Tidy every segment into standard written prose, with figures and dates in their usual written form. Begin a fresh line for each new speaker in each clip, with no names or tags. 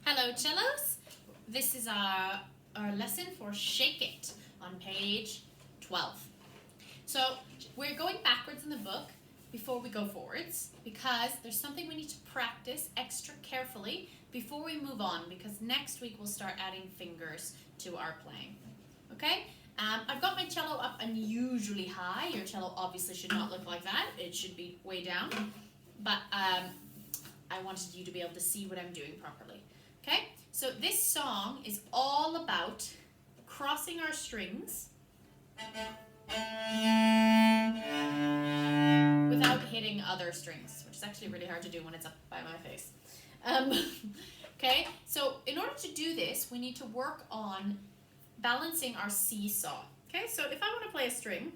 Hello cellos, this is our lesson for Shake It on page 12. So we're going backwards in the book before we go forwards because there's something we need to practice extra carefully before we move on, because next week we'll start adding fingers to our playing. Okay? I've got my cello up unusually high. Your cello obviously should not look like that. It should be way down. But I wanted you to be able to see what I'm doing properly. Okay? So this song is all about crossing our strings without hitting other strings, which is actually really hard to do when it's up by my face. Okay? So in order to do this, we need to work on balancing our seesaw. Okay? So if I want to play a string,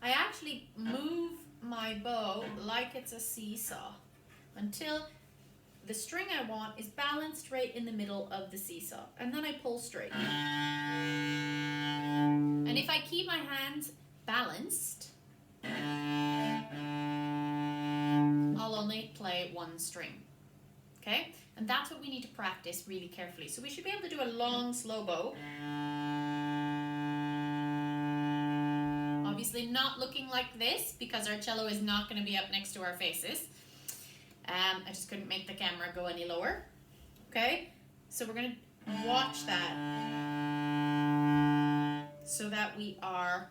I actually move my bow like it's a seesaw until the string I want is balanced right in the middle of the seesaw, and then I pull straight. And if I keep my hands balanced, I'll only play one string. Okay? And that's what we need to practice really carefully. So we should be able to do a long, slow bow. Obviously not looking like this because our cello is not going to be up next to our faces. I just couldn't make the camera go any lower. Okay? So we're going to watch that so that we are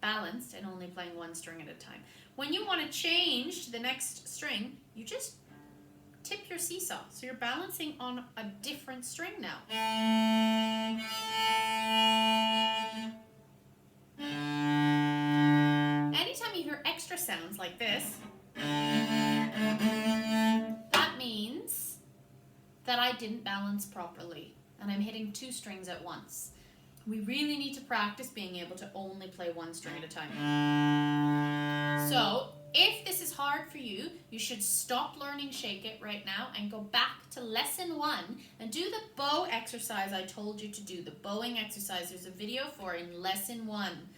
balanced and only playing one string at a time. When you want to change to the next string, you just tip your seesaw. So you're balancing on a different string now. Anytime you hear extra sounds like this, that means that I didn't balance properly and I'm hitting two strings at once. We really need to practice being able to only play one string at a time. So if this is hard for you, you should stop learning Shake It right now and go back to lesson 1 and do the bow exercise I told you to do. The bowing exercise, there's a video for in lesson 1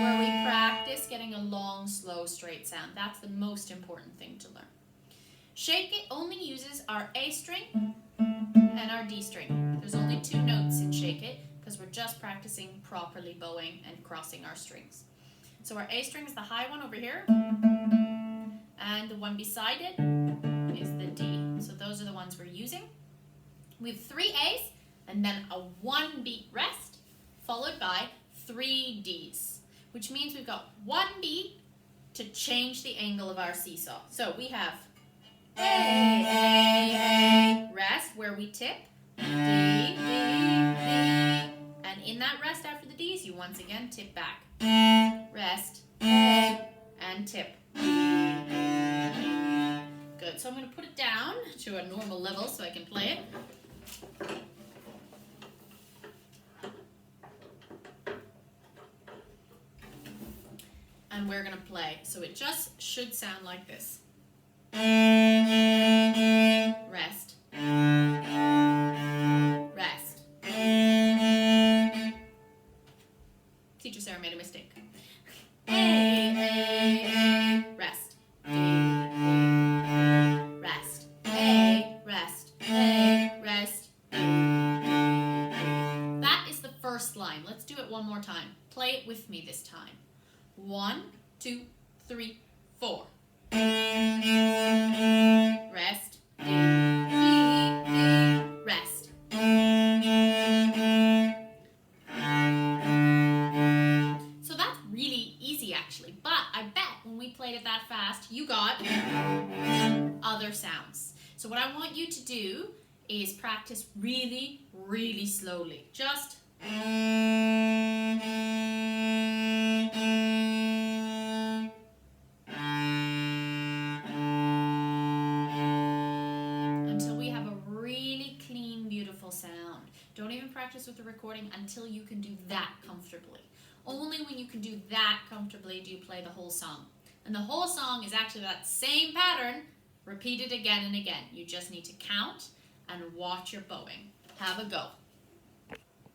where we practice getting a long, slow, straight sound. That's the most important thing to learn. Shake It only uses our A string and our D string. There's only 2 notes in Shake It because we're just practicing properly bowing and crossing our strings. So our A string is the high one over here, and the one beside it is the D. So those are the ones we're using. We have 3 A's and then a 1 beat rest followed by 3 D's, which means we've got 1 beat to change the angle of our seesaw. So we have A, rest where we tip, D, D, D, and in that rest after the D's, you once again tip back. Rest, A, and tip. Good, so I'm going to put it down to a normal level so I can play it. And we're going to play, so it just should sound like this. Rest. Rest. Teacher Sarah made a mistake. A, rest. D, rest. A, rest. A, rest. D. That is the first line. Let's do it one more time. Play it with me this time. 1, 2, 3, 4. Rest. D, D, D, rest. So that's really easy actually, but I bet when we played it that fast, you got other sounds. So what I want you to do is practice really, really slowly. Just until we have a really clean, beautiful sound. Don't even practice with the recording until you can do that comfortably. Only when you can do that comfortably do you play the whole song. And the whole song is actually that same pattern repeated again and again. You just need to count and watch your bowing. Have a go.